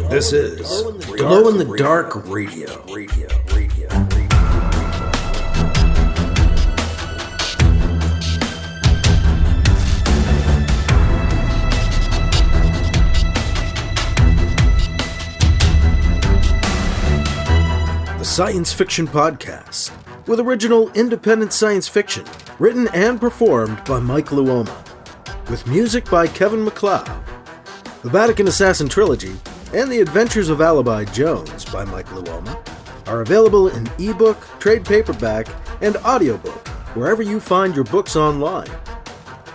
This is Glow in the Dark Radio. The science fiction podcast with original independent science fiction written and performed by Mike Luoma, with music by Kevin MacLeod. The Vatican Assassin Trilogy and The Adventures of Alibi Jones by Mike Luoma are available in ebook, trade paperback, and audiobook wherever you find your books online.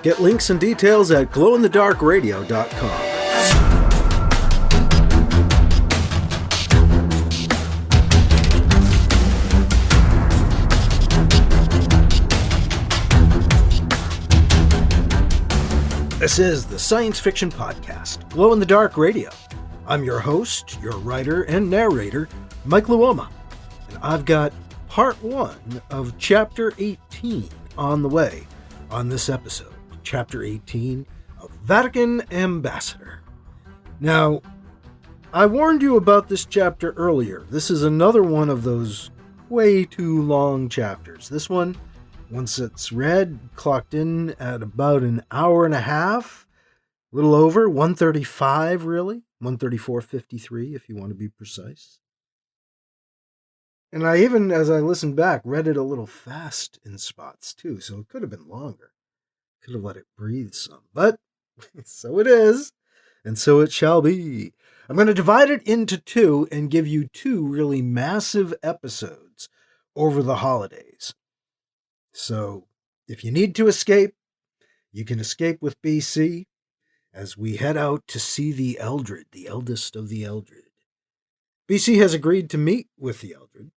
Get links and details at glowinthedarkradio.com. This is the Science Fiction Podcast, Glow in the Dark Radio. I'm your host, your writer and narrator, Mike Luoma, and I've got part 1 of Chapter 18 on the way on this episode, Chapter 18 of Vatican Ambassador. Now, I warned you about this chapter earlier. This is another one of those way too long chapters. This one, once it's read, clocked in at about an hour and a half, a little over, 135 really, 134.53 if you want to be precise. And I even, as I listened back, read it a little fast in spots too, so it could have been longer. Could have let it breathe some, but so it is, and so it shall be. I'm going to divide it into 2 and give you 2 really massive episodes over the holidays. So, if you need to escape, you can escape with BC as we head out to see the Eldred, the Eldest of the Eldred. BC has agreed to meet with the Eldred.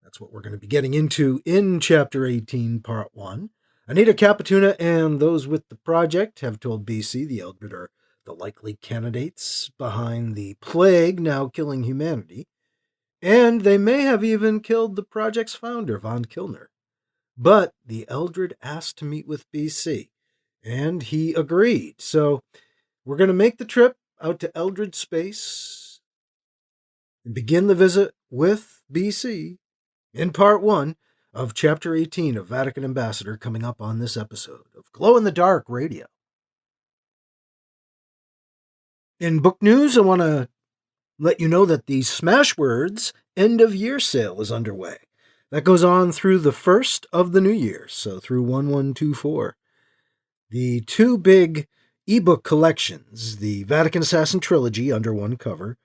That's what we're going to be getting into in Chapter 18, Part 1. Anita Capituna and those with the project have told BC the Eldred are the likely candidates behind the plague now killing humanity, and they may have even killed the project's founder, Von Kilner. But the Eldred asked to meet with BC, and he agreed. So we're going to make the trip out to Eldred space and begin the visit with BC in part 1 of Chapter 18 of Vatican Ambassador, coming up on this episode of Glow in the Dark Radio. In book news, I want to let you know that the Smashwords end of year sale is underway. That goes on through the 1st of the new year, so through 1124. The 2 big ebook collections, the Vatican Assassin Trilogy under one cover,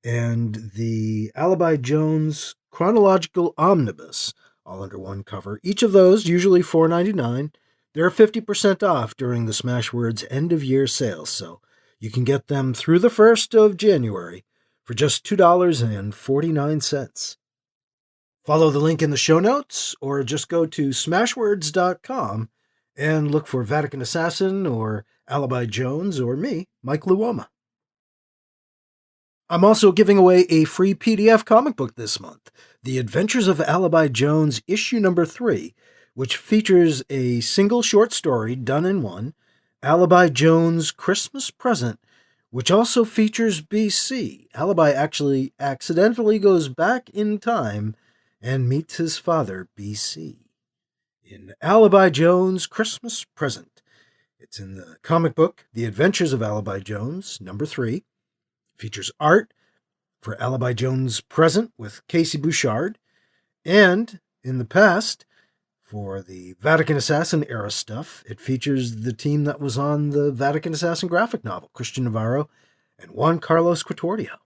and the Alibi Jones Chronological Omnibus, all under one cover. Each of those, usually $4.99. They're 50% off during the Smashwords end-of-year sale, so you can get them through the 1st of January for just $2.49. Follow the link in the show notes, or just go to smashwords.com and look for Vatican Assassin or Alibi Jones or me, Mike Luoma. I'm also giving away a free PDF comic book this month, The Adventures of Alibi Jones, issue number 3, which features a single short story done in one, Alibi Jones' Christmas Present, which also features BC. Alibi actually accidentally goes back in time and meets his father, BC, in Alibi Jones' Christmas Present. It's in the comic book, The Adventures of Alibi Jones, number 3. Features art for Alibi Jones' Present with Casey Bouchard, and in the past, for the Vatican Assassin era stuff, it features the team that was on the Vatican Assassin graphic novel, Christian Navarro and Juan Carlos Quatordio.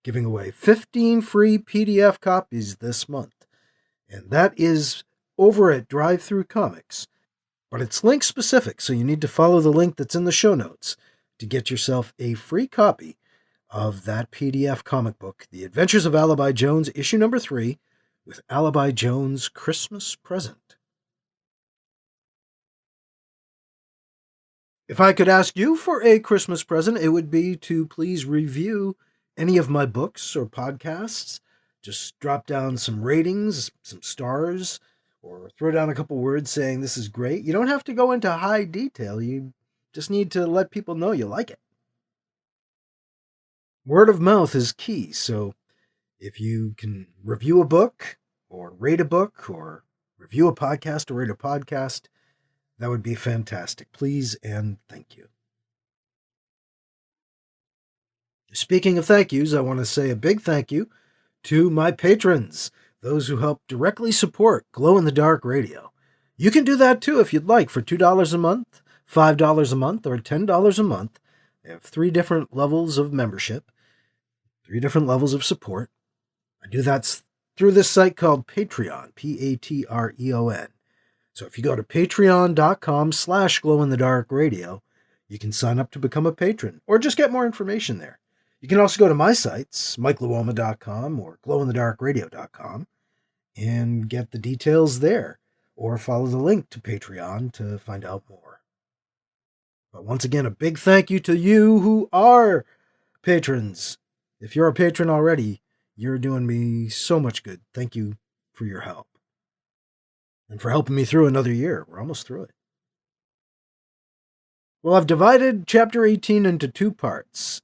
Giving away 15 free PDF copies this month. And that is over at Drive-Thru Comics. But it's link specific, so you need to follow the link that's in the show notes to get yourself a free copy of that PDF comic book, The Adventures of Alibi Jones, issue number 3, with Alibi Jones' Christmas Present. If I could ask you for a Christmas present, it would be to please review any of my books or podcasts. Just drop down some ratings, some stars, or throw down a couple words saying this is great. You don't have to go into high detail. You just need to let people know you like it. Word of mouth is key, so if you can review a book or rate a book or review a podcast or rate a podcast, that would be fantastic. Please and thank you. Speaking of thank yous, I want to say a big thank you to my patrons, those who help directly support Glow in the Dark Radio. You can do that too if you'd like for $2 a month, $5 a month, or $10 a month. They have 3 different levels of membership, 3 different levels of support. I do that through this site called Patreon, Patreon. So if you go to patreon.com/glowinthedarkradio, you can sign up to become a patron or just get more information there. You can also go to my sites, mikeluoma.com or glowinthedarkradio.com, and get the details there, or follow the link to Patreon to find out more. But once again, a big thank you to you who are patrons. If you're a patron already, you're doing me so much good. Thank you for your help. And for helping me through another year. We're almost through it. Well, I've divided Chapter 18 into 2 parts.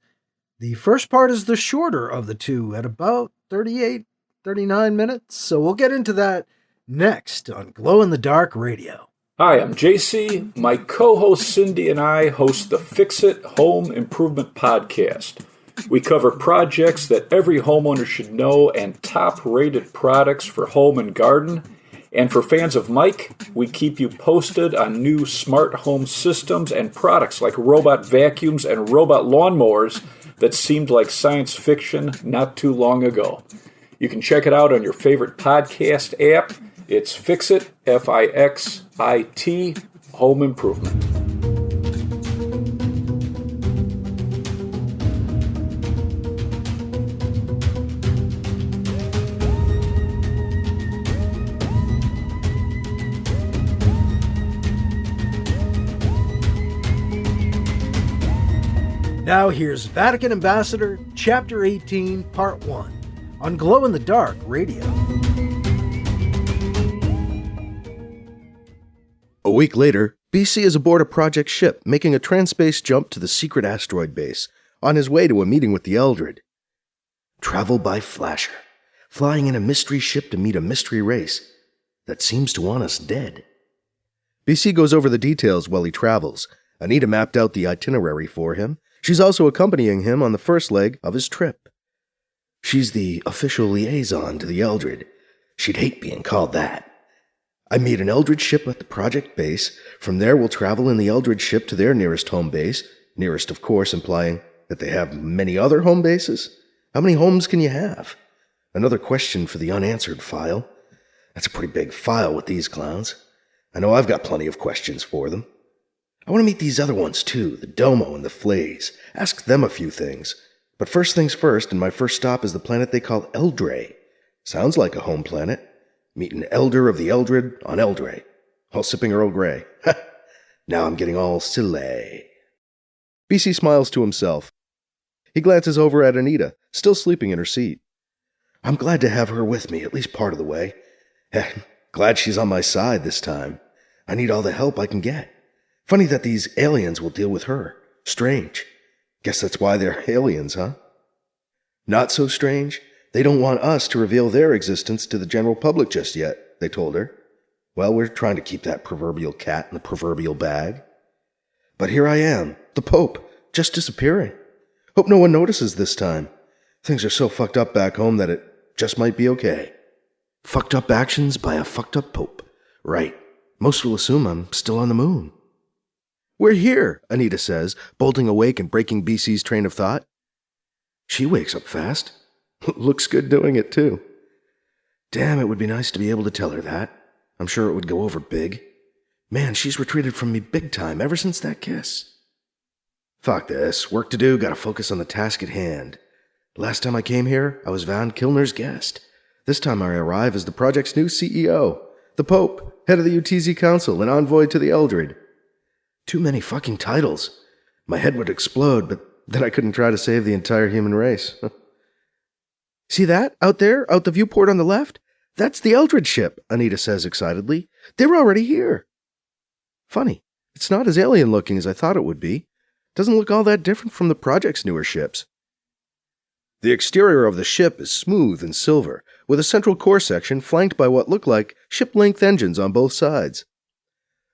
The first part is the shorter of the 2 at about 38, 39 minutes. So we'll get into that next on Glow in the Dark Radio. Hi, I'm JC. My co-host Cindy and I host the Fix It Home Improvement Podcast. We cover projects that every homeowner should know and top-rated products for home and garden. And for fans of Mike, we keep you posted on new smart home systems and products like robot vacuums and robot lawnmowers that seemed like science fiction not too long ago. You can check it out on your favorite podcast app. It's Fix It, F-I-X-I-T, Home Improvement. Now here's Vatican Ambassador, Chapter 18, Part 1, on Glow in the Dark Radio. A week later, BC is aboard a project ship making a trans-space jump to the secret asteroid base, on his way to a meeting with the Eldred. Travel by flasher, flying in a mystery ship to meet a mystery race that seems to want us dead. BC goes over the details while he travels. Anita mapped out the itinerary for him. She's also accompanying him on the first leg of his trip. She's the official liaison to the Eldred. She'd hate being called that. I meet an Eldred ship at the project base. From there, we'll travel in the Eldred ship to their nearest home base. Nearest, of course, implying that they have many other home bases. How many homes can you have? Another question for the unanswered file. That's a pretty big file with these clowns. I know I've got plenty of questions for them. I want to meet these other ones too, the Domo and the Flays. Ask them a few things. But first things first, and my first stop is the planet they call Eldre. Sounds like a home planet. Meet an Elder of the Eldred on Eldre. All sipping Earl Grey. Now I'm getting all silly. BC smiles to himself. He glances over at Anita, still sleeping in her seat. I'm glad to have her with me, at least part of the way. Glad she's on my side this time. I need all the help I can get. Funny that these aliens will deal with her. Strange. Guess that's why they're aliens, huh? Not so strange. They don't want us to reveal their existence to the general public just yet, they told her. Well, we're trying to keep that proverbial cat in the proverbial bag. But here I am, the Pope, just disappearing. Hope no one notices this time. Things are so fucked up back home that it just might be okay. Fucked up actions by a fucked up Pope. Right. Most will assume I'm still on the moon. We're here, Anita says, bolting awake and breaking BC's train of thought. She wakes up fast. Looks good doing it, too. Damn, it would be nice to be able to tell her that. I'm sure it would go over big. Man, she's retreated from me big time ever since that kiss. Fuck this. Work to do, gotta focus on the task at hand. Last time I came here, I was Van Kilner's guest. This time I arrive as the project's new CEO, the Pope, head of the UTZ Council, and envoy to the Eldred. Too many fucking titles. My head would explode, but then I couldn't try to save the entire human race. See that? Out there? Out the viewport on the left? That's the Eldred ship, Anita says excitedly. They're already here. Funny. It's not as alien-looking as I thought it would be. Doesn't look all that different from the project's newer ships. The exterior of the ship is smooth and silver, with a central core section flanked by what look like ship-length engines on both sides.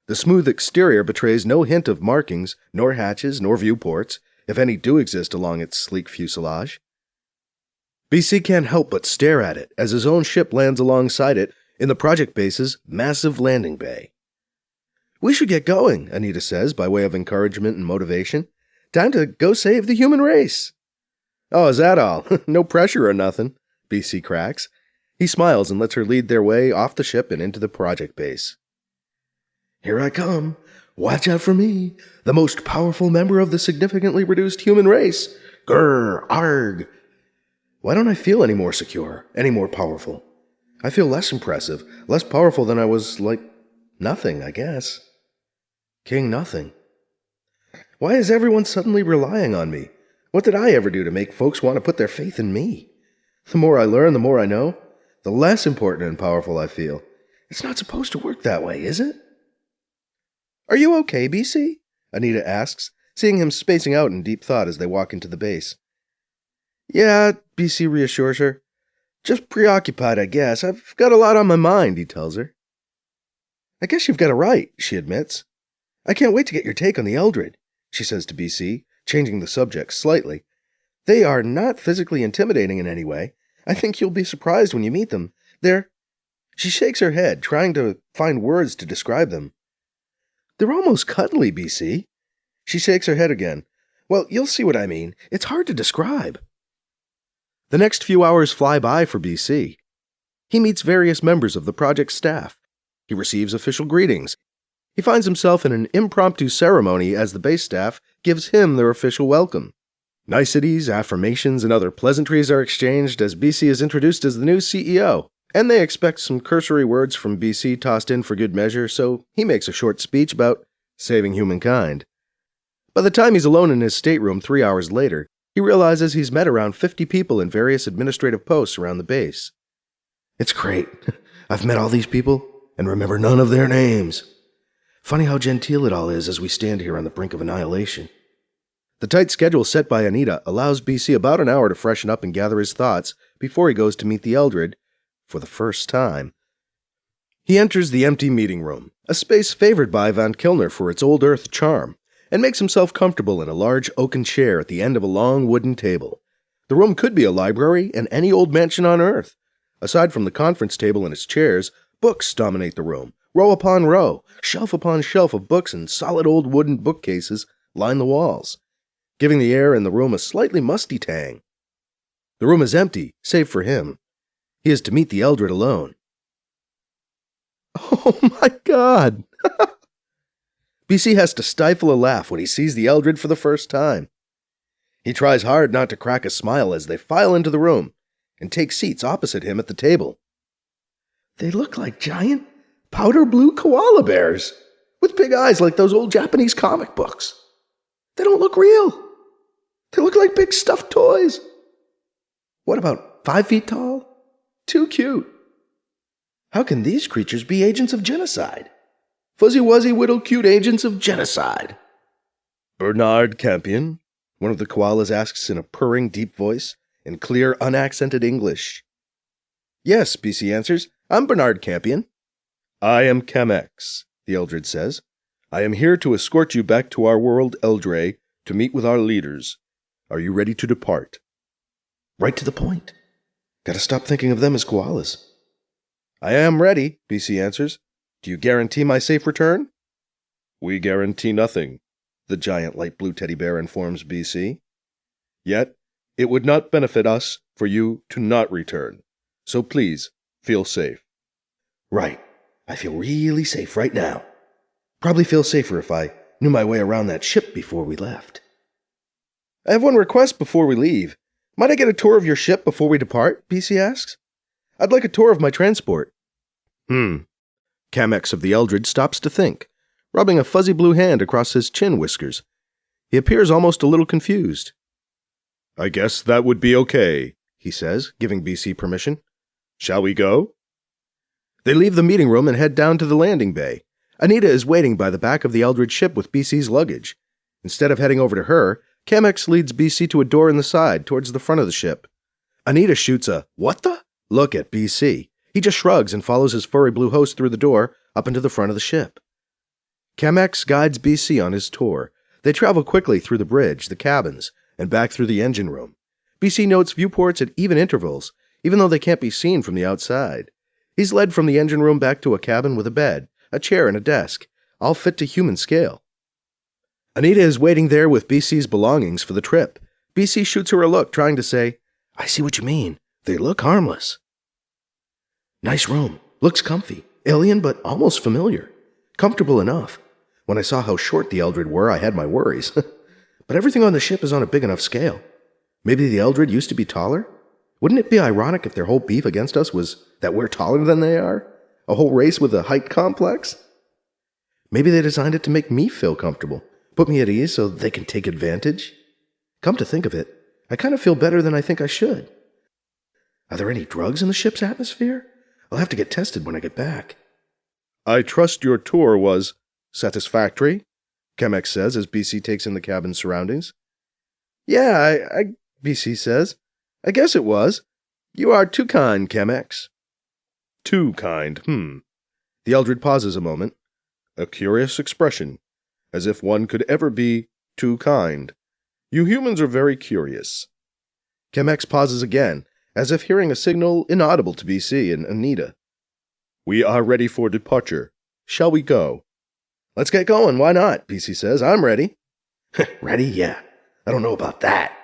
The smooth exterior betrays no hint of markings, nor hatches, nor viewports, if any do exist along its sleek fuselage. BC can't help but stare at it as his own ship lands alongside it in the project base's massive landing bay. "We should get going," Anita says by way of encouragement and motivation. "Time to go save the human race." "Oh, is that all? No pressure or nothing," BC cracks. He smiles and lets her lead their way off the ship and into the project base. "Here I come. Watch out for me, the most powerful member of the significantly reduced human race. Grr, arg." Why don't I feel any more secure, any more powerful? I feel less impressive, less powerful than I was, like, nothing, I guess. King Nothing. Why is everyone suddenly relying on me? What did I ever do to make folks want to put their faith in me? The more I learn, the more I know, the less important and powerful I feel. It's not supposed to work that way, is it? "Are you okay, BC?" Anita asks, seeing him spacing out in deep thought as they walk into the base. "Yeah," BC reassures her. "Just preoccupied, I guess. I've got a lot on my mind," he tells her. "I guess you've got it right," she admits. "I can't wait to get your take on the Eldred," she says to BC, changing the subject slightly. "They are not physically intimidating in any way. I think you'll be surprised when you meet them. They're—" She shakes her head, trying to find words to describe them. "They're almost cuddly, BC." She shakes her head again. "Well, you'll see what I mean. It's hard to describe." The next few hours fly by for BC. He meets various members of the project staff. He receives official greetings. He finds himself in an impromptu ceremony as the base staff gives him their official welcome. Niceties, affirmations, and other pleasantries are exchanged as BC is introduced as the new CEO, and they expect some cursory words from BC tossed in for good measure, so he makes a short speech about saving humankind. By the time he's alone in his stateroom 3 hours later, he realizes he's met around 50 people in various administrative posts around the base. "It's great. I've met all these people and remember none of their names. Funny how genteel it all is as we stand here on the brink of annihilation." The tight schedule set by Anita allows BC about an hour to freshen up and gather his thoughts before he goes to meet the Eldred for the first time. He enters the empty meeting room, a space favored by Van Kilner for its old earth charm, and makes himself comfortable in a large oaken chair at the end of a long wooden table. The room could be a library in any old mansion on Earth. Aside from the conference table and its chairs, books dominate the room, row upon row, shelf upon shelf of books and solid old wooden bookcases line the walls, giving the air in the room a slightly musty tang. The room is empty, save for him. He is to meet the Eldred alone. "Oh my God!" BC has to stifle a laugh when he sees the Eldred for the first time. He tries hard not to crack a smile as they file into the room and take seats opposite him at the table. They look like giant, powder blue koala bears, with big eyes like those old Japanese comic books. They don't look real. They look like big stuffed toys. What, about 5 feet tall? Too cute. How can these creatures be agents of genocide? Fuzzy-wuzzy whittle-cute agents of genocide. "Bernard Campion?" one of the koalas asks in a purring, deep voice, in clear, unaccented English. "Yes," BC answers. "I'm Bernard Campion." "I am Camex," the Eldred says. "I am here to escort you back to our world, Eldre, to meet with our leaders. Are you ready to depart?" Right to the point. Gotta stop thinking of them as koalas. "I am ready," BC answers. "Do you guarantee my safe return?" "We guarantee nothing," the giant light blue teddy bear informs BC. "Yet, it would not benefit us for you to not return. So please, feel safe." Right. I feel really safe right now. Probably feel safer if I knew my way around that ship before we left. "I have one request before we leave. Might I get a tour of your ship before we depart?" BC asks. "I'd like a tour of my transport." Camex of the Eldred stops to think, rubbing a fuzzy blue hand across his chin whiskers. He appears almost a little confused. "I guess that would be okay," he says, giving BC permission. "Shall we go?" They leave the meeting room and head down to the landing bay. Anita is waiting by the back of the Eldred ship with BC's luggage. Instead of heading over to her, Camex leads BC to a door in the side towards the front of the ship. Anita shoots a "what the?" look at BC. He just shrugs and follows his furry blue host through the door up into the front of the ship. Chemex guides BC on his tour. They travel quickly through the bridge, the cabins, and back through the engine room. BC notes viewports at even intervals, even though they can't be seen from the outside. He's led from the engine room back to a cabin with a bed, a chair, and a desk, all fit to human scale. Anita is waiting there with BC's belongings for the trip. BC shoots her a look, trying to say, "I see what you mean. They look harmless." "Nice room. Looks comfy. Alien, but almost familiar. Comfortable enough. When I saw how short the Eldred were, I had my worries. But everything on the ship is on a big enough scale. Maybe the Eldred used to be taller? Wouldn't it be ironic if their whole beef against us was that we're taller than they are? A whole race with a height complex? Maybe they designed it to make me feel comfortable, put me at ease so they can take advantage? Come to think of it, I kind of feel better than I think I should. Are there any drugs in the ship's atmosphere? I'll have to get tested when I get back." "I trust your tour was satisfactory," Chemex says as BC takes in the cabin's surroundings. "Yeah, BC says. "I guess it was. You are too kind, Chemex." "Too kind, The Eldred pauses a moment. "A curious expression, as if one could ever be too kind. You humans are very curious." Chemex pauses again, as if hearing a signal inaudible to BC and Anita. "We are ready for departure. Shall we go?" "Let's get going, why not?" BC says. "I'm ready." "Ready? Yeah. I don't know about that.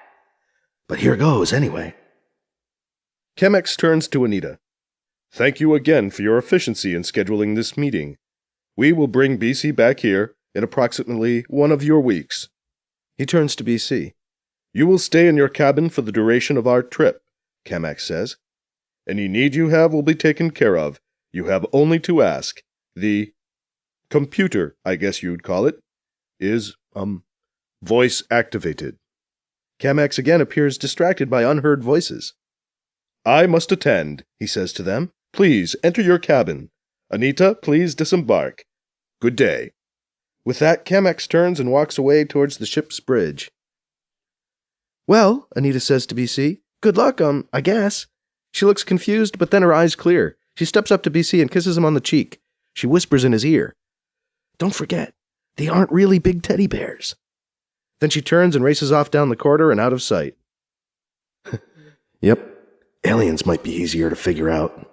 But here goes, anyway." Chemex turns to Anita. "Thank you again for your efficiency in scheduling this meeting. We will bring BC back here in approximately one of your weeks." He turns to BC. "You will stay in your cabin for the duration of our trip," Chemex says. "Any need you have will be taken care of. You have only to ask. The computer, I guess you'd call it, is, voice activated." Chemex again appears distracted by unheard voices. "I must attend," he says to them. "Please enter your cabin. Anita, please disembark. Good day." With that, Chemex turns and walks away towards the ship's bridge. "Well," Anita says to BC, "good luck, I guess." She looks confused, but then her eyes clear. She steps up to BC and kisses him on the cheek. She whispers in his ear, "Don't forget, they aren't really big teddy bears." Then she turns and races off down the corridor and out of sight. Yep, aliens might be easier to figure out.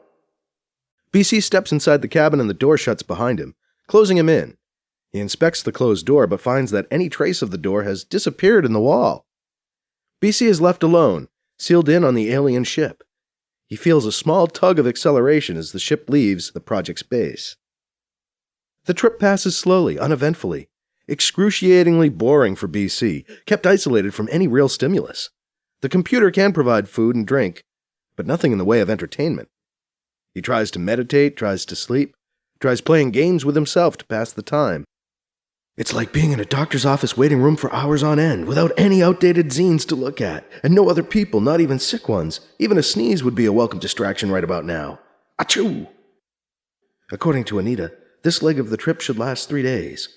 BC steps inside the cabin and the door shuts behind him, closing him in. He inspects the closed door but finds that any trace of the door has disappeared in the wall. BC is left alone, sealed in on the alien ship. He feels a small tug of acceleration as the ship leaves the project's base. The trip passes slowly, uneventfully, excruciatingly boring for BC, kept isolated from any real stimulus. The computer can provide food and drink, but nothing in the way of entertainment. He tries to meditate, tries to sleep, tries playing games with himself to pass the time. It's like being in a doctor's office waiting room for hours on end, without any outdated zines to look at, and no other people, not even sick ones. Even a sneeze would be a welcome distraction right about now. Achoo! According to Anita, this leg of the trip should last 3 days.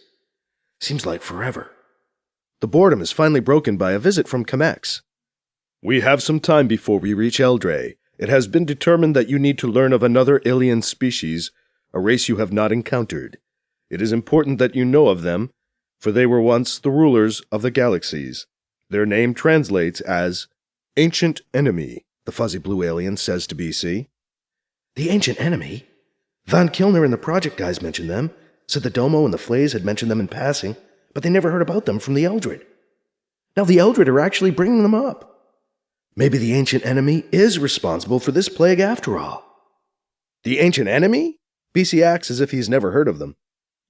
Seems like forever. The boredom is finally broken by a visit from Chemex. "We have some time before we reach Eldred. It has been determined that you need to learn of another alien species, a race you have not encountered. It is important that you know of them, for they were once the rulers of the galaxies. Their name translates as Ancient Enemy," the fuzzy blue alien says to BC. "The Ancient Enemy? Von Kilner and the project guys mentioned them, said the Domo and the Flays had mentioned them in passing, but they never heard about them from the Eldred. Now the Eldred are actually bringing them up. Maybe the Ancient Enemy is responsible for this plague after all." "The Ancient Enemy?" BC acts as if he's never heard of them.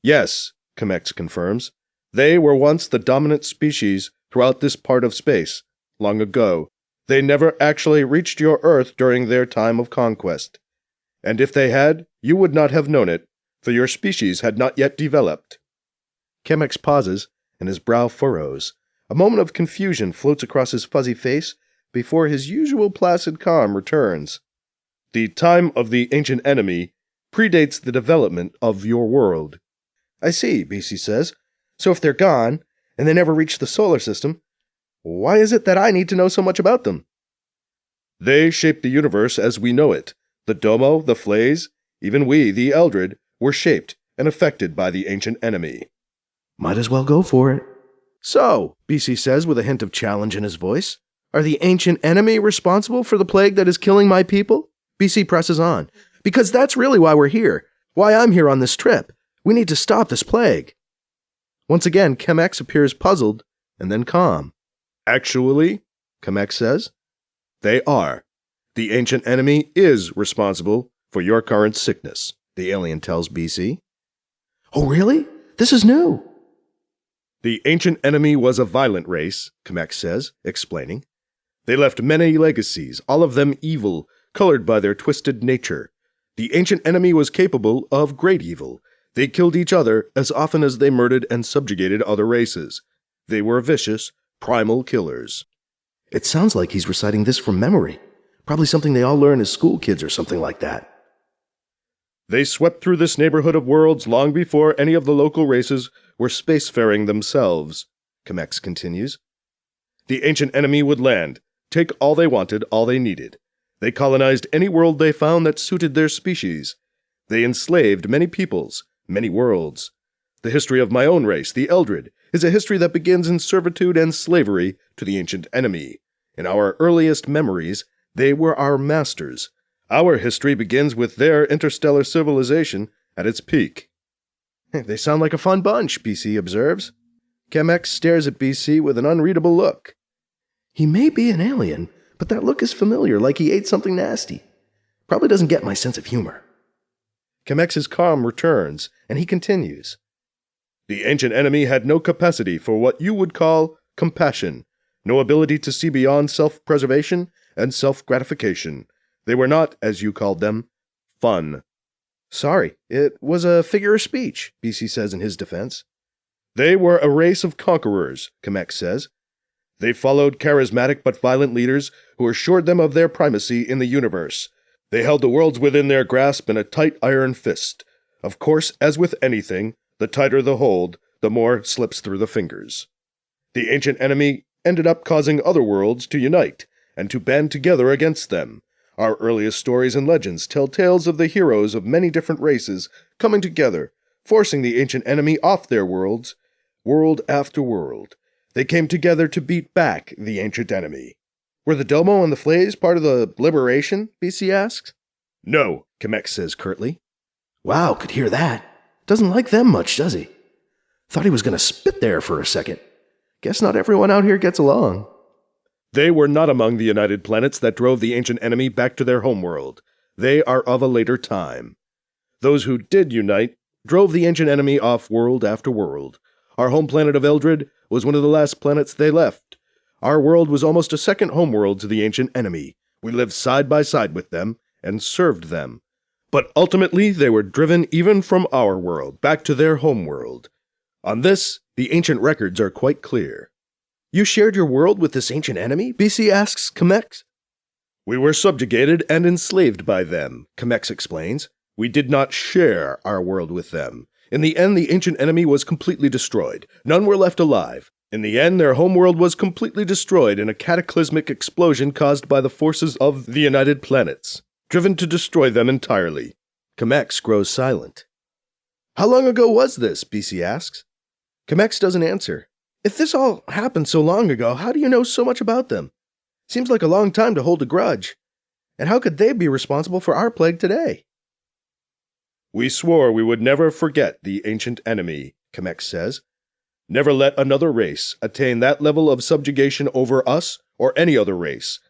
"Yes," Chemex confirms. "They were once the dominant species throughout this part of space, long ago. They never actually reached your Earth during their time of conquest. And if they had, you would not have known it, for your species had not yet developed." Chemex pauses, and his brow furrows. A moment of confusion floats across his fuzzy face before his usual placid calm returns. "The time of the Ancient Enemy predates the development of your world." "I see," BC says. "So if they're gone, and they never reached the solar system, why is it that I need to know so much about them?" They shaped the universe as we know it. The Domo, the Flays, even we, the Eldred, were shaped and affected by the ancient enemy. Might as well go for it. So, BC says with a hint of challenge in his voice, are the ancient enemy responsible for the plague that is killing my people? BC presses on. Because that's really why we're here. Why I'm here on this trip. We need to stop this plague. Once again, Chemex appears puzzled and then calm. Actually, Chemex says, they are. The ancient enemy is responsible for your current sickness, the alien tells BC. Oh, really? This is new. The ancient enemy was a violent race, Chemex says, explaining. They left many legacies, all of them evil, colored by their twisted nature. The ancient enemy was capable of great evil. They killed each other as often as they murdered and subjugated other races. They were vicious, primal killers. It sounds like he's reciting this from memory. Probably something they all learn as school kids or something like that. They swept through this neighborhood of worlds long before any of the local races were spacefaring themselves, Chemex continues. The ancient enemy would land, take all they wanted, all they needed. They colonized any world they found that suited their species. They enslaved many peoples, many worlds. The history of my own race, the Eldred, is a history that begins in servitude and slavery to the ancient enemy. In our earliest memories, they were our masters. Our history begins with their interstellar civilization at its peak. They sound like a fun bunch, BC observes. Chemex stares at BC with an unreadable look. He may be an alien, but that look is familiar, like he ate something nasty. Probably doesn't get my sense of humor. Chemex's calm returns, and he continues. The ancient enemy had no capacity for what you would call compassion, no ability to see beyond self-preservation and self-gratification. They were not, as you called them, fun. Sorry, it was a figure of speech, BC says in his defense. They were a race of conquerors, Chemex says. They followed charismatic but violent leaders who assured them of their primacy in the universe. They held the worlds within their grasp in a tight iron fist. Of course, as with anything, the tighter the hold, the more slips through the fingers. The ancient enemy ended up causing other worlds to unite and to band together against them. Our earliest stories and legends tell tales of the heroes of many different races coming together, forcing the ancient enemy off their worlds, world after world. They came together to beat back the ancient enemy. Were the Domo and the Flays part of the liberation? BC asks. No, Chemex says curtly. Wow, could hear that. Doesn't like them much, does he? Thought he was going to spit there for a second. Guess not everyone out here gets along. They were not among the united planets that drove the ancient enemy back to their homeworld. They are of a later time. Those who did unite drove the ancient enemy off world after world. Our home planet of Eldred was one of the last planets they left. Our world was almost a second homeworld to the ancient enemy. We lived side by side with them and served them. But ultimately they were driven even from our world back to their homeworld. On this, the ancient records are quite clear. You shared your world with this ancient enemy? BC asks Chemex. We were subjugated and enslaved by them, Chemex explains. We did not share our world with them. In the end, the ancient enemy was completely destroyed. None were left alive. In the end, their homeworld was completely destroyed in a cataclysmic explosion caused by the forces of the United Planets, driven to destroy them entirely. Chemex grows silent. How long ago was this? BC asks. Chemex doesn't answer. If this all happened so long ago, how do you know so much about them? Seems like a long time to hold a grudge. And how could they be responsible for our plague today? We swore we would never forget the ancient enemy, Chemex says. Never let another race attain that level of subjugation over us or any other race.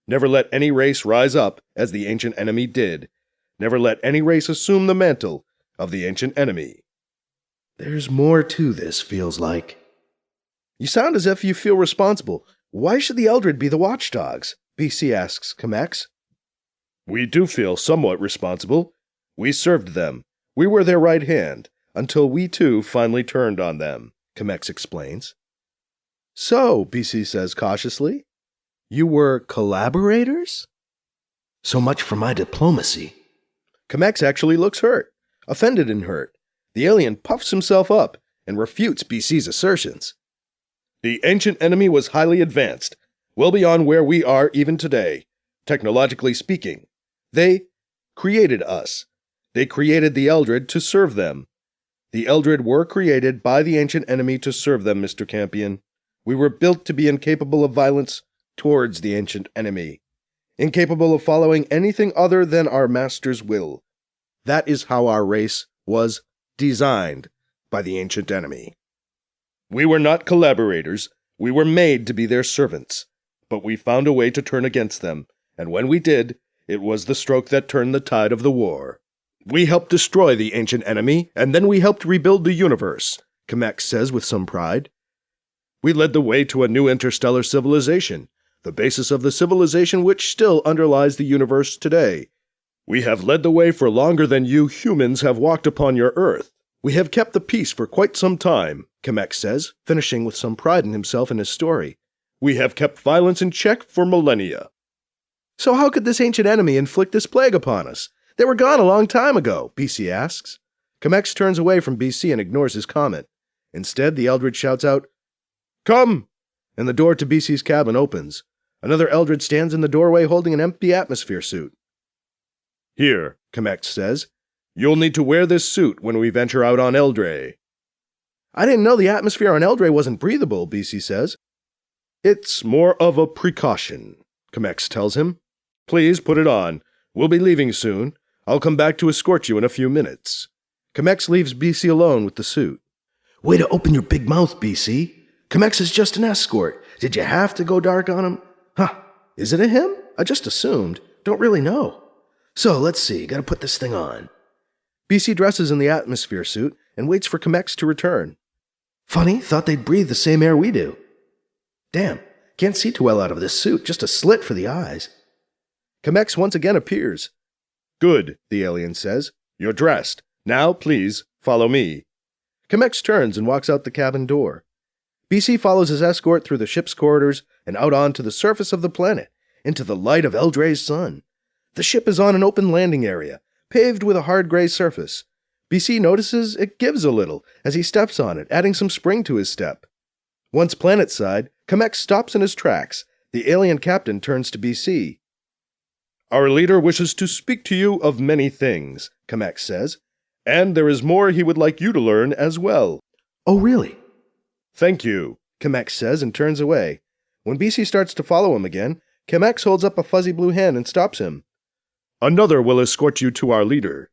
Never let any race rise up as the ancient enemy did. Never let any race assume the mantle of the ancient enemy. There's more to this, feels like. You sound as if you feel responsible. Why should the Eldred be the watchdogs? BC asks Chemex. We do feel somewhat responsible. We served them. We were their right hand, until we too finally turned on them, Chemex explains. So, BC says cautiously, you were collaborators? So much for my diplomacy. Chemex actually looks hurt, offended and hurt. The alien puffs himself up and refutes BC's assertions. The ancient enemy was highly advanced, well beyond where we are even today. technologically speaking. They created us. They created the Eldred to serve them. The Eldred were created by the ancient enemy to serve them, Mr. Campion. We were built to be incapable of violence towards the ancient enemy, incapable of following anything other than our master's will. That is how our race was designed by the ancient enemy. We were not collaborators. We were made to be their servants. But we found a way to turn against them, and when we did, it was the stroke that turned the tide of the war. We helped destroy the ancient enemy, and then we helped rebuild the universe, Kamek says with some pride. We led the way to a new interstellar civilization, the basis of the civilization which still underlies the universe today. We have led the way for longer than you humans have walked upon your Earth. We have kept the peace for quite some time, Kamek says, finishing with some pride in himself and his story. We have kept violence in check for millennia. So how could this ancient enemy inflict this plague upon us? They were gone a long time ago, BC asks. Kamek turns away from BC and ignores his comment. Instead, the Eldred shouts out, "Come!" and the door to BC's cabin opens. Another Eldred stands in the doorway holding an empty atmosphere suit. "Here," Kamek says, "you'll need to wear this suit when we venture out on Eldre." "I didn't know the atmosphere on Eldre wasn't breathable," BC says. "It's more of a precaution," Kamek tells him. "Please put it on. We'll be leaving soon. I'll come back to escort you in a few minutes." Kamek leaves BC alone with the suit. "Way to open your big mouth, BC. Kamek is just an escort. Did you have to go dark on him?" "Huh, is it a him? I just assumed. Don't really know. So, let's see, gotta put this thing on." BC dresses in the atmosphere suit and waits for Kamek to return. "Funny, thought they'd breathe the same air we do. Damn, can't see too well out of this suit, just a slit for the eyes." Kamek once again appears. "Good," the alien says. "You're dressed. Now, please, follow me." Kamek turns and walks out the cabin door. BC follows his escort through the ship's corridors and out onto the surface of the planet, into the light of Eldre's sun. The ship is on an open landing area, paved with a hard gray surface. BC notices it gives a little as he steps on it, adding some spring to his step. Once planetside, Kamek stops in his tracks. The alien captain turns to BC. "Our leader wishes to speak to you of many things," Kamek says, "and there is more he would like you to learn as well." "Oh, really?" "Thank you," Kamek says and turns away. When BC starts to follow him again, Kamek holds up a fuzzy blue hand and stops him. "Another will escort you to our leader."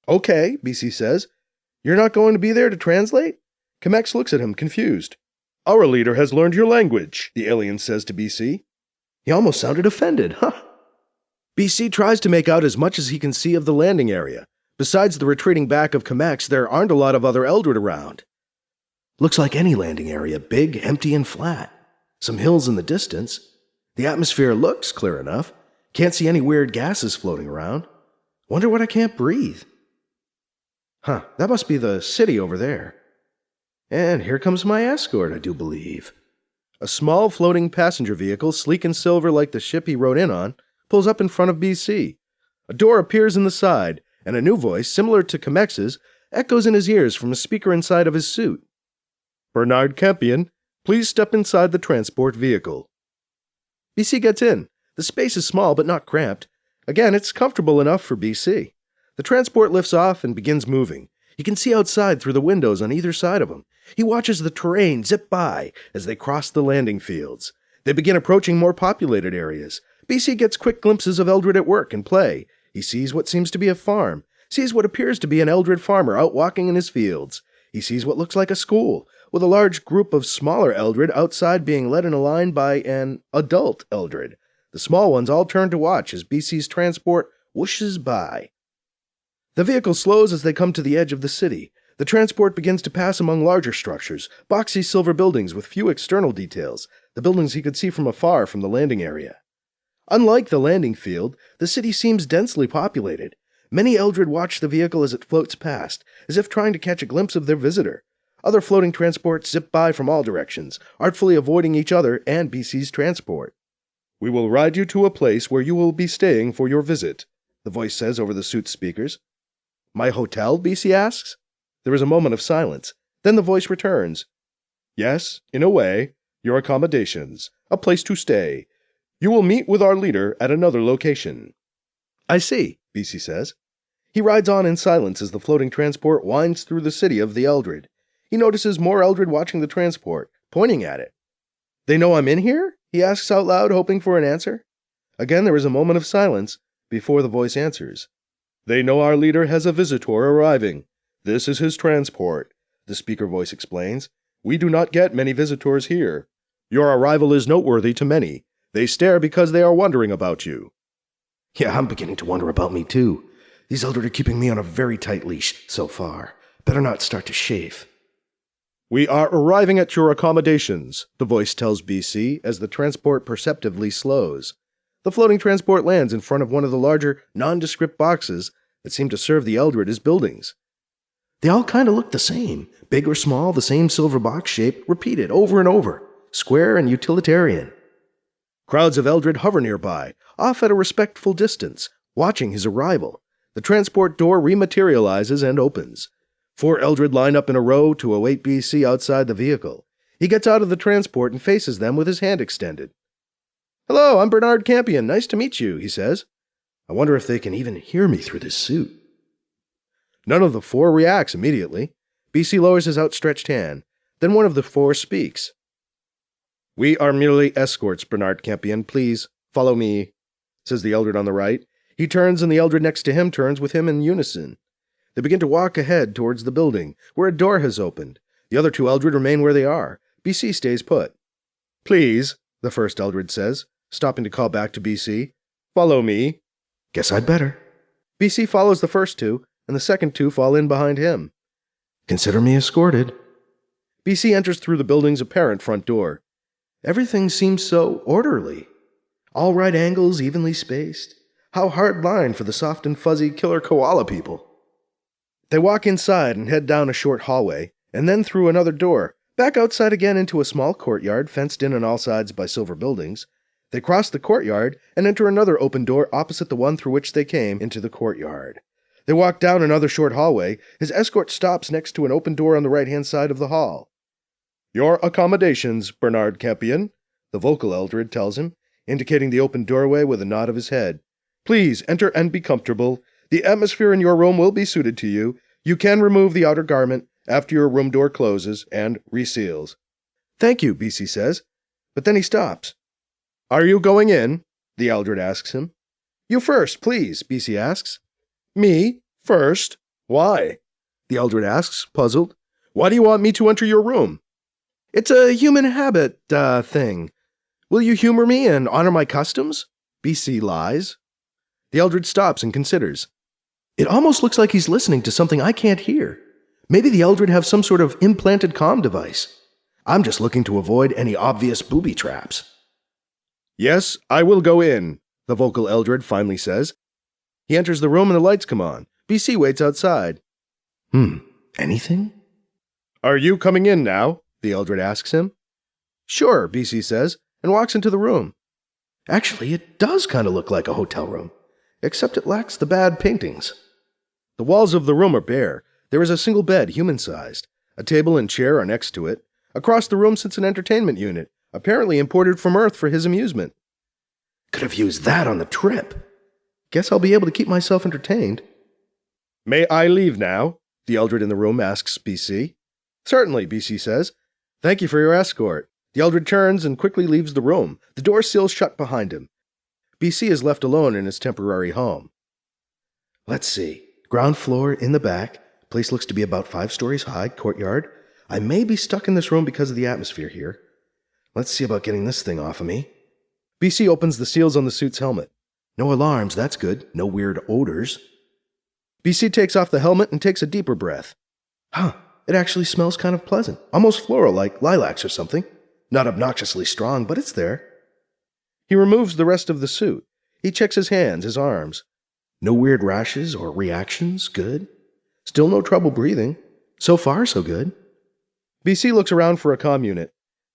"Okay," BC says. "You're not going to be there to translate?" Kamek looks at him, confused. "Our leader has learned your language," the alien says to BC. He almost sounded offended, huh? BC tries to make out as much as he can see of the landing area. Besides the retreating back of Kamek, there aren't a lot of other Eldred around. Looks like any landing area, big, empty, and flat. Some hills in the distance. The atmosphere looks clear enough. Can't see any weird gases floating around. Wonder what I can't breathe. Huh, that must be the city over there. And here comes my escort, I do believe. A small floating passenger vehicle, sleek and silver like the ship he rode in on, pulls up in front of BC. A door appears in the side, and a new voice, similar to Kamek's, echoes in his ears from a speaker inside of his suit. "Bernard Campion, please step inside the transport vehicle." BC gets in. The space is small but not cramped. Again, it's comfortable enough for BC. The transport lifts off and begins moving. He can see outside through the windows on either side of him. He watches the terrain zip by as they cross the landing fields. They begin approaching more populated areas. BC gets quick glimpses of Eldred at work and play. He sees what seems to be a farm, sees what appears to be an Eldred farmer out walking in his fields. He sees what looks like a school, with a large group of smaller Eldred outside being led in a line by an adult Eldred. The small ones all turn to watch as BC's transport whooshes by. The vehicle slows as they come to the edge of the city. The transport begins to pass among larger structures, boxy silver buildings with few external details, the buildings he could see from afar from the landing area. Unlike the landing field, the city seems densely populated. Many Eldred watch the vehicle as it floats past, as if trying to catch a glimpse of their visitor. Other floating transports zip by from all directions, artfully avoiding each other and BC's transport. "We will ride you to a place where you will be staying for your visit," the voice says over the suit's speakers. "My hotel?" BC asks. There is a moment of silence. Then the voice returns. "Yes, in a way. Your accommodations. A place to stay. You will meet with our leader at another location. I see, BC says. He rides on in silence as the floating transport winds through the city of the Eldred. He notices more Eldred watching the transport, pointing at it. They know I'm in here? He asks out loud, hoping for an answer. Again there is a moment of silence before the voice answers. They know our leader has a visitor arriving. This is his transport, the speaker voice explains. We do not get many visitors here. Your arrival is noteworthy to many. They stare because they are wondering about you. Yeah, I'm beginning to wonder about me too. These Eldred are keeping me on a very tight leash so far. Better not start to chafe. We are arriving at your accommodations, the voice tells BC as the transport perceptibly slows. The floating transport lands in front of one of the larger, nondescript boxes that seem to serve the Eldred as buildings. They all kind of look the same. Big or small, the same silver box shape, repeated over and over. Square and utilitarian. Crowds of Eldred hover nearby, off at a respectful distance, watching his arrival. The transport door rematerializes and opens. 4 Eldred line up in a row to await BC outside the vehicle. He gets out of the transport and faces them with his hand extended. Hello, I'm Bernard Campion. Nice to meet you, he says. I wonder if they can even hear me through this suit. None of the 4 reacts immediately. BC lowers his outstretched hand. Then one of the 4 speaks. We are merely escorts, Bernard Campion. Please, follow me, says the Eldred on the right. He turns and the Eldred next to him turns with him in unison. They begin to walk ahead towards the building, where a door has opened. The other 2 Eldred remain where they are. BC stays put. Please, the first Eldred says, stopping to call back to BC. Follow me. Guess I'd better. BC follows the first 2, and the second 2 fall in behind him. Consider me escorted. BC enters through the building's apparent front door. Everything seems so orderly. All right angles evenly spaced. How hard-lined for the soft and fuzzy killer koala people. They walk inside and head down a short hallway, and then through another door, back outside again into a small courtyard fenced in on all sides by silver buildings. They cross the courtyard and enter another open door opposite the one through which they came into the courtyard. They walk down another short hallway. His escort stops next to an open door on the right-hand side of the hall. Your accommodations, Bernard Campion, the vocal Eldred tells him, indicating the open doorway with a nod of his head. Please enter and be comfortable. The atmosphere in your room will be suited to you. You can remove the outer garment after your room door closes and reseals. Thank you, BC says, but then he stops. Are you going in? The Eldred asks him. You first, please, BC asks. Me? First? Why? The Eldred asks, puzzled. Why do you want me to enter your room? It's a human habit, thing. Will you humor me and honor my customs? BC lies. The Eldred stops and considers. It almost looks like he's listening to something I can't hear. Maybe the Eldred have some sort of implanted comm device. I'm just looking to avoid any obvious booby traps. Yes, I will go in, the vocal Eldred finally says. He enters the room and the lights come on. BC waits outside. Anything? Are you coming in now? The Eldred asks him. Sure, BC says, and walks into the room. Actually, it does kind of look like a hotel room, except it lacks the bad paintings. The walls of the room are bare. There is a single bed, human-sized. A table and chair are next to it. Across the room sits an entertainment unit, apparently imported from Earth for his amusement. Could have used that on the trip. Guess I'll be able to keep myself entertained. May I leave now? The Eldred in the room asks BC. Certainly, BC says. Thank you for your escort. The Eldred turns and quickly leaves the room. The door seals shut behind him. BC is left alone in his temporary home. Let's see. Ground floor in the back. Place looks to be about 5 stories high. Courtyard. I may be stuck in this room because of the atmosphere here. Let's see about getting this thing off of me. BC opens the seals on the suit's helmet. No alarms, that's good. No weird odors. BC takes off the helmet and takes a deeper breath. It actually smells kind of pleasant. Almost floral, like lilacs or something. Not obnoxiously strong, but it's there. He removes the rest of the suit. He checks his hands, his arms. No weird rashes or reactions. Good. Still no trouble breathing. So far, so good. BC looks around for a comm unit.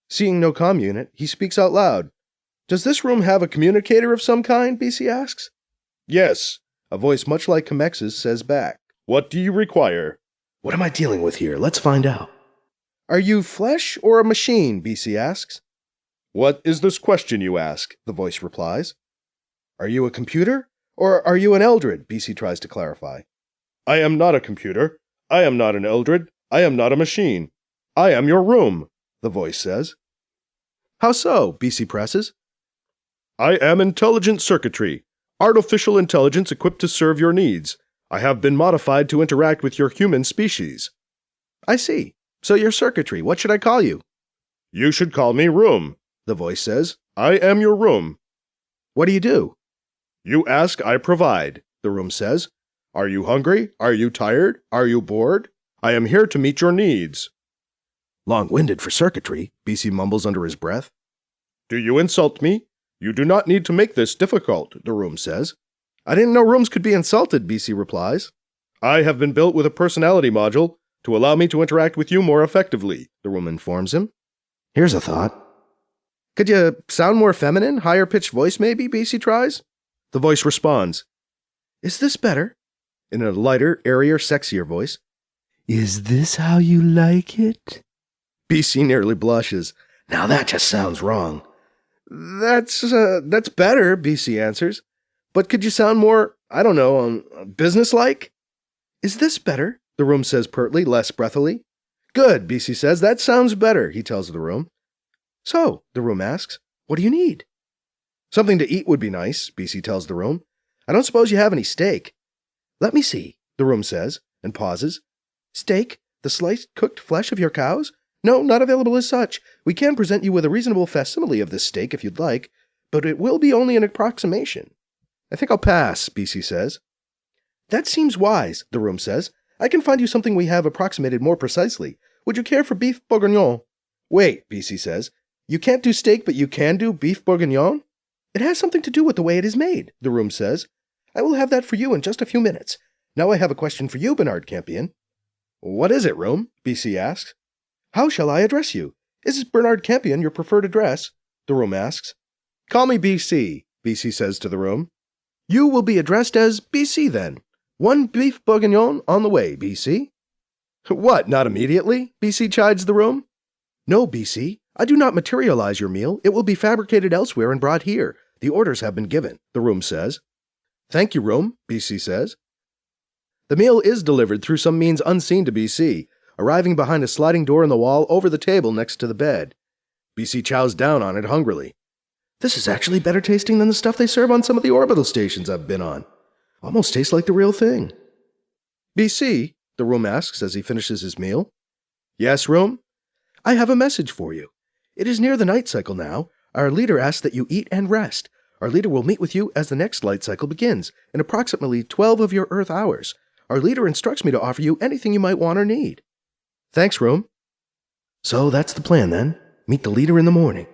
Seeing no comm unit, he speaks out loud. Does this room have a communicator of some kind? BC asks. Yes. A voice much like Comex's says back. What do you require? What am I dealing with here? Let's find out. Are you flesh or a machine? BC asks. What is this question, you ask? The voice replies. Are you a computer? Or are you an Eldred? BC tries to clarify. I am not a computer. I am not an Eldred. I am not a machine. I am your room, the voice says. How so? BC presses. I am intelligent circuitry, artificial intelligence equipped to serve your needs. I have been modified to interact with your human species. I see. So you're circuitry. What should I call you? You should call me Room, the voice says. I am your room. What do you do? You ask, I provide, the room says. Are you hungry? Are you tired? Are you bored? I am here to meet your needs. Long-winded for circuitry, BC mumbles under his breath. Do you insult me? You do not need to make this difficult, the room says. I didn't know rooms could be insulted, BC replies. I have been built with a personality module to allow me to interact with you more effectively, the room informs him. Here's a thought. Could you sound more feminine, higher-pitched voice maybe, BC tries? The voice responds. Is this better? In a lighter, airier, sexier voice. Is this how you like it? BC nearly blushes. Now that just sounds wrong. That's better, BC answers. But could you sound more, businesslike? Is this better? The room says pertly, less breathily. Good, BC says. That sounds better, he tells the room. So, the room asks, what do you need? Something to eat would be nice, BC tells the room. I don't suppose you have any steak. Let me see, the room says, and pauses. Steak? The sliced cooked flesh of your cows? No, not available as such. We can present you with a reasonable facsimile of this steak if you'd like, but it will be only an approximation. I think I'll pass, BC says. That seems wise, the room says. I can find you something we have approximated more precisely. Would you care for beef bourguignon? Wait, BC says. You can't do steak, but you can do beef bourguignon? It has something to do with the way it is made, the room says. I will have that for you in just a few minutes. Now I have a question for you, Bernard Campion. What is it, room? BC asks. How shall I address you? Is Bernard Campion your preferred address? The room asks. Call me BC, BC says to the room. You will be addressed as BC then. One beef bourguignon on the way, BC. What, not immediately? BC chides the room. No, BC. I do not materialize your meal. It will be fabricated elsewhere and brought here. The orders have been given, the room says. Thank you, room, BC says. The meal is delivered through some means unseen to BC, arriving behind a sliding door in the wall over the table next to the bed. BC chows down on it hungrily. This is actually better tasting than the stuff they serve on some of the orbital stations I've been on. Almost tastes like the real thing. BC, the room asks as he finishes his meal. Yes, room? I have a message for you. It is near the night cycle now. Our leader asks that you eat and rest. Our leader will meet with you as the next light cycle begins, in approximately 12 of your Earth hours. Our leader instructs me to offer you anything you might want or need. Thanks, room. So that's the plan, then. Meet the leader in the morning.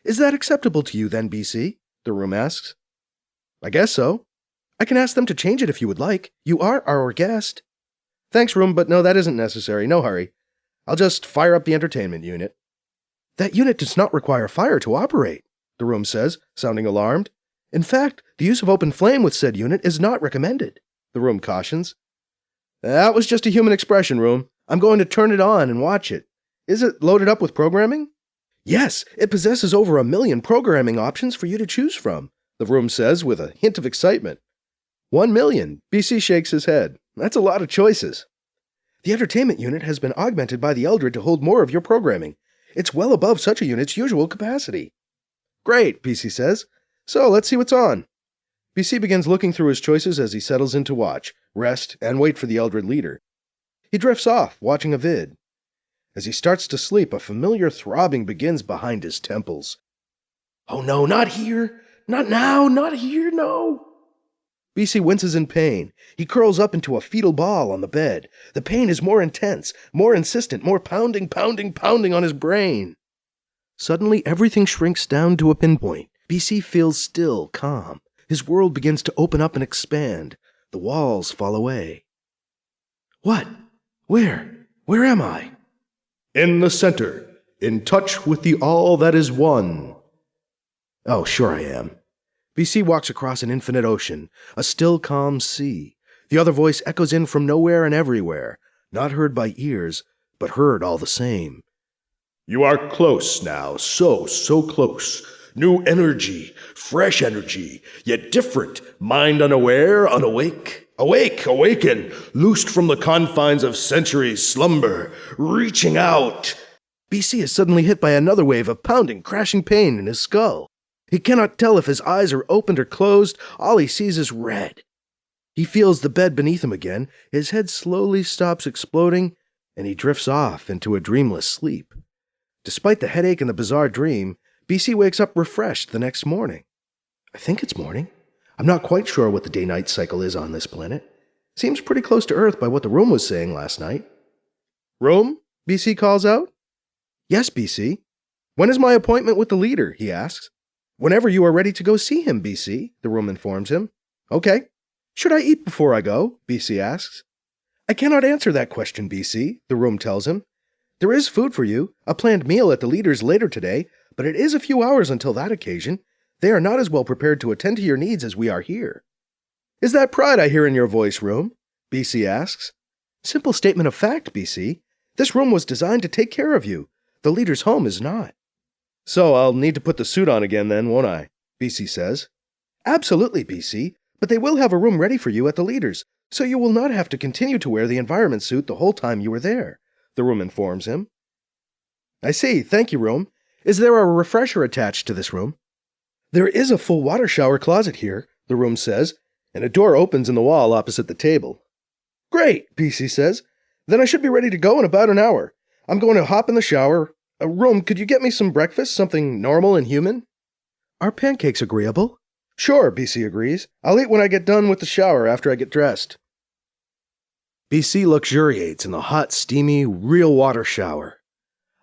Is that acceptable to you, then, BC? The room asks. I guess so. I can ask them to change it if you would like. You are our guest. Thanks, room, but no, that isn't necessary. No hurry. I'll just fire up the entertainment unit. That unit does not require fire to operate, the room says, sounding alarmed. In fact, the use of open flame with said unit is not recommended, the room cautions. That was just a human expression, room. I'm going to turn it on and watch it. Is it loaded up with programming? Yes, it possesses over 1 million programming options for you to choose from, the room says with a hint of excitement. 1 million, BC shakes his head. That's a lot of choices. The entertainment unit has been augmented by the Eldred to hold more of your programming. It's well above such a unit's usual capacity. Great, BC says. So let's see what's on. BC begins looking through his choices as he settles in to watch, rest, and wait for the Eldred leader. He drifts off, watching a vid. As he starts to sleep, a familiar throbbing begins behind his temples. Oh no, not here! Not now! Not here, no! BC winces in pain. He curls up into a fetal ball on the bed. The pain is more intense, more insistent, more pounding on his brain. Suddenly, everything shrinks down to a pinpoint. BC feels still, calm. His world begins to open up and expand. The walls fall away. What? Where? Where am I? In the center, in touch with the all that is one. Oh, sure I am. BC walks across an infinite ocean, a still, calm sea. The other voice echoes in from nowhere and everywhere, not heard by ears, but heard all the same. You are close now, so close. New energy, fresh energy, yet different, mind unaware, unawake. Awake, awaken, loosed from the confines of centuries' slumber, reaching out. BC is suddenly hit by another wave of pounding, crashing pain in his skull. He cannot tell if his eyes are opened or closed, all he sees is red. He feels the bed beneath him again, his head slowly stops exploding, and he drifts off into a dreamless sleep. Despite the headache and the bizarre dream, BC wakes up refreshed the next morning. I think it's morning. I'm not quite sure what the day-night cycle is on this planet. Seems pretty close to Earth by what the room was saying last night. Room? BC calls out. Yes, BC. When is my appointment with the leader? He asks. Whenever you are ready to go see him, BC, the room informs him. Okay. Should I eat before I go? BC asks. I cannot answer that question, BC, the room tells him. There is food for you, a planned meal at the leader's later today, but it is a few hours until that occasion. They are not as well prepared to attend to your needs as we are here. Is that pride I hear in your voice, room? BC asks. Simple statement of fact, BC. This room was designed to take care of you. The leader's home is not. So I'll need to put the suit on again then, won't I? BC says. Absolutely, BC, but they will have a room ready for you at the leader's, so you will not have to continue to wear the environment suit the whole time you were there, the room informs him. I see, thank you, room. Is there a refresher attached to this room? There is a full water shower closet here, the room says, and a door opens in the wall opposite the table. Great, BC says. Then I should be ready to go in about an hour. I'm going to hop in the shower. Room, could you get me some breakfast, something normal and human? Are pancakes agreeable? Sure, BC agrees. I'll eat when I get done with the shower after I get dressed. BC luxuriates in the hot, steamy, real water shower.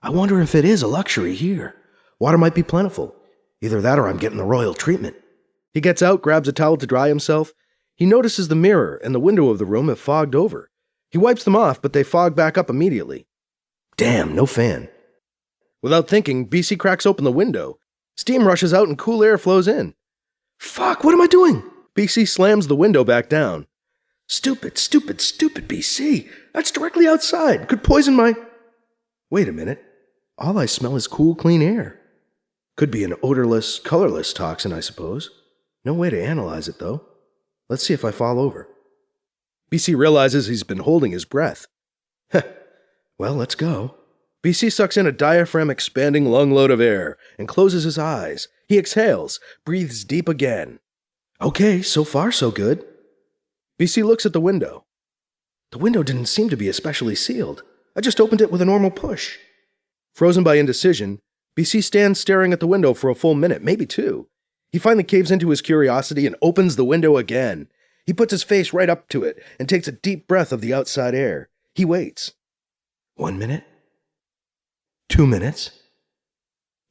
I wonder if it is a luxury here. Water might be plentiful. Either that or I'm getting the royal treatment. He gets out, grabs a towel to dry himself. He notices the mirror and the window of the room have fogged over. He wipes them off, but they fog back up immediately. Damn, no fan. Without thinking, BC cracks open the window. Steam rushes out and cool air flows in. Fuck, what am I doing? BC slams the window back down. Stupid, BC. That's directly outside. Could poison my... Wait a minute. All I smell is cool, clean air. Could be an odorless, colorless toxin, I suppose. No way to analyze it, though. Let's see if I fall over. BC realizes he's been holding his breath. Well, let's go. BC sucks in a diaphragm-expanding lung load of air and closes his eyes. He exhales, breathes deep again. Okay, so far so good. BC looks at the window. The window didn't seem to be especially sealed. I just opened it with a normal push. Frozen by indecision, BC stands staring at the window for a full minute, maybe two. He finally caves into his curiosity and opens the window again. He puts his face right up to it and takes a deep breath of the outside air. He waits. 1 minute. 2 minutes.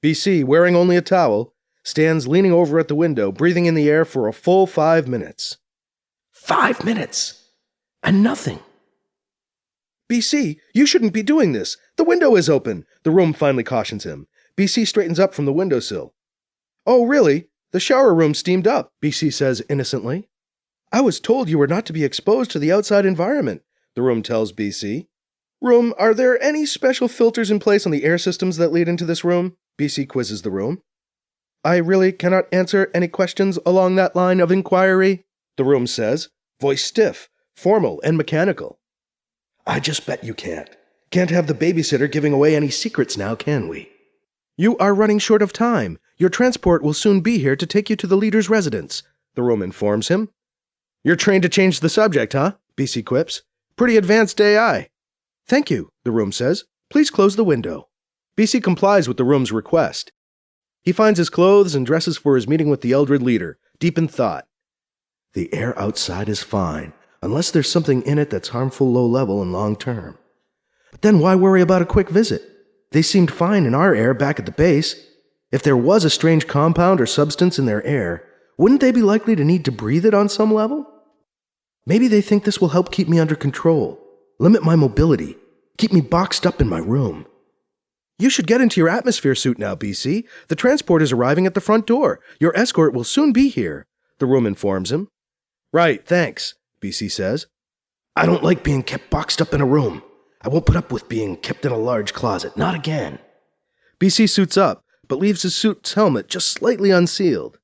BC, wearing only a towel, stands leaning over at the window, breathing in the air for a full 5 minutes. 5 minutes! And nothing. BC, you shouldn't be doing this. The window is open, the room finally cautions him. BC straightens up from the windowsill. Oh, really? The shower room steamed up, BC says innocently. I was told you were not to be exposed to the outside environment, the room tells BC. Room, are there any special filters in place on the air systems that lead into this room? BC quizzes the room. I really cannot answer any questions along that line of inquiry, the room says, voice stiff, formal, and mechanical. I just bet you can't. Can't have the babysitter giving away any secrets now, can we? You are running short of time. Your transport will soon be here to take you to the leader's residence, the room informs him. You're trained to change the subject, huh? BC quips. Pretty advanced AI. Thank you, the room says. Please close the window. BC complies with the room's request. He finds his clothes and dresses for his meeting with the Eldred leader, deep in thought. The air outside is fine, unless there's something in it that's harmful low level and long term. But then why worry about a quick visit? They seemed fine in our air back at the base. If there was a strange compound or substance in their air, wouldn't they be likely to need to breathe it on some level? Maybe they think this will help keep me under control, limit my mobility, keep me boxed up in my room. You should get into your atmosphere suit now, BC. The transport is arriving at the front door. Your escort will soon be here, the room informs him. Right, thanks, BC says. I don't like being kept boxed up in a room. I won't put up with being kept in a large closet, not again. BC suits up, but leaves his suit's helmet just slightly unsealed.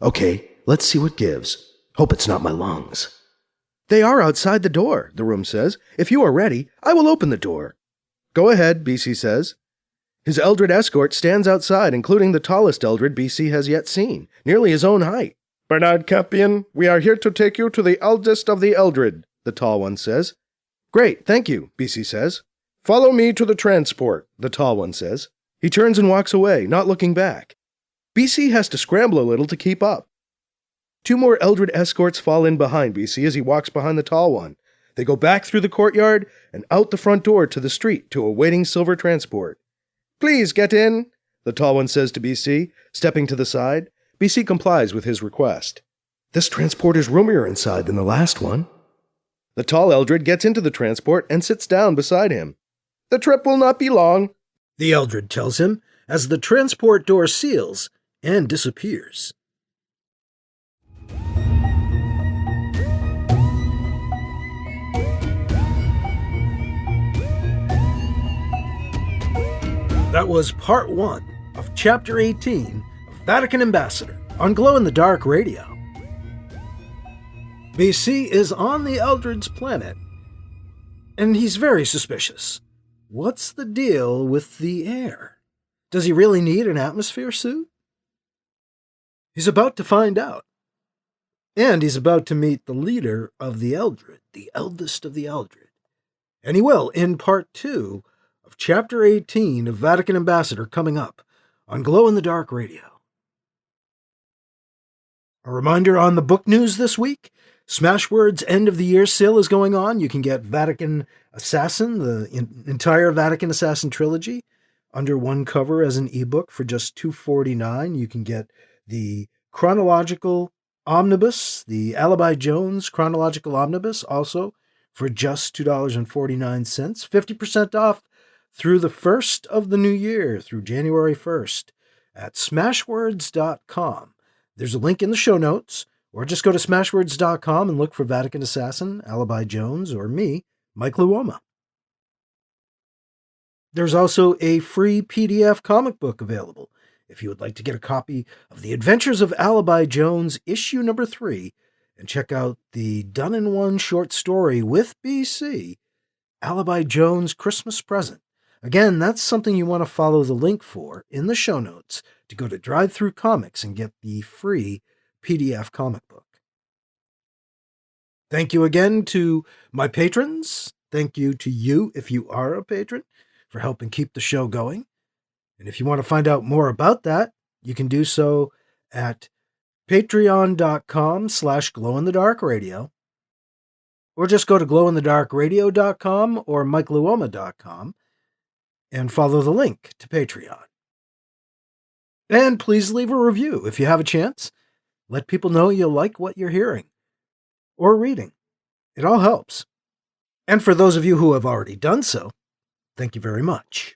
Okay, let's see what gives. Hope it's not my lungs. They are outside the door, the room says. If you are ready, I will open the door. Go ahead, BC says. His Eldred escort stands outside, including the tallest Eldred BC has yet seen, nearly his own height. Bernard Campion, we are here to take you to the Eldest of the Eldred, the tall one says. Great, thank you, BC says. Follow me to the transport, the tall one says. He turns and walks away, not looking back. BC has to scramble a little to keep up. 2 more Eldred escorts fall in behind BC as he walks behind the tall one. They go back through the courtyard and out the front door to the street to a waiting silver transport. Please get in, the tall one says to BC, stepping to the side. BC complies with his request. This transport is roomier inside than the last one. The tall Eldred gets into the transport and sits down beside him. The trip will not be long, the Eldred tells him as the transport door seals and disappears. That was part 1 of Chapter 18 of Vatican Ambassador on Glow-in-the-Dark Radio. BC is on the Eldred's planet, and he's very suspicious. What's the deal with the air? Does he really need an atmosphere suit? He's about to find out. And he's about to meet the leader of the Eldred, the Eldest of the Eldred. And he will in part 2 of Chapter 18 of Vatican Ambassador coming up on Glow-in-the-Dark Radio. A reminder on the book news this week. Smashword's end of the year sale is going on. You can get Vatican Assassin, the entire Vatican Assassin trilogy, under one cover as an ebook for just $2.49. You can get the chronological omnibus, the Alibi Jones chronological omnibus, also for just $2.49, 50% off through the first of the new year, through January 1st, at smashwords.com. There's a link in the show notes, or just go to smashwords.com and look for Vatican Assassin, Alibi Jones, or me, Mike Luoma. There's also a free PDF comic book available if you would like to get a copy of The Adventures of Alibi Jones, issue number 3, and check out the done-in-one short story with BC, Alibi Jones Christmas Present. Again, that's something you want to follow the link for in the show notes to go to Drive-Thru Comics and get the free PDF comic book. Thank you again to my patrons. Thank you to you, if you are a patron, for helping keep the show going. And if you want to find out more about that, you can do so at patreon.com/glowinthedarkradio, or just go to glowinthedarkradio.com or mikeluoma.com and follow the link to Patreon. And please leave a review if you have a chance. Let people know you like what you're hearing or reading. It all helps. And for those of you who have already done so, thank you very much.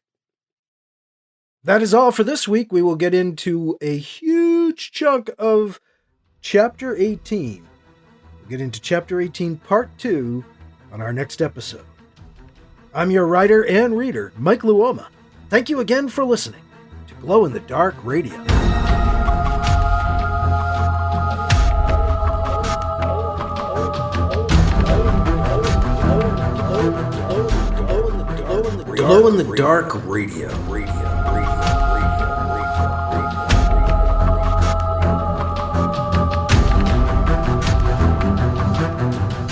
That is all for this week. We will get into a huge chunk of Chapter 18. We'll get into Chapter 18 Part 2 on our next episode. I'm your writer and reader, Mike Luoma. Thank you again for listening to Glow in the Dark Radio. Glow in the Dark Radio.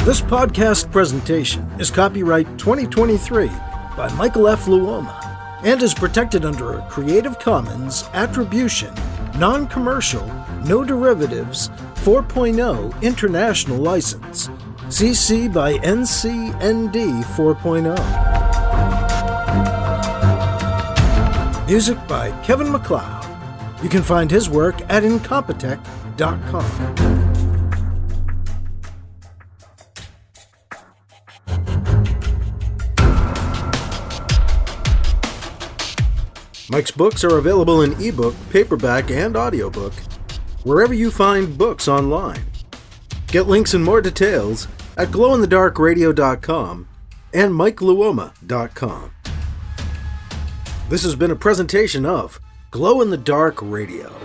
This podcast presentation is copyright 2023 by Michael F. Luoma and is protected under a Creative Commons Attribution, Non-Commercial, No Derivatives 4.0 International License, CC by NC-ND 4.0. Music by Kevin MacLeod. You can find his work at incompetech.com. Mike's books are available in ebook, paperback, and audiobook, wherever you find books online. Get links and more details at glowinthedarkradio.com and mikeluoma.com. This has been a presentation of Glow in the Dark Radio.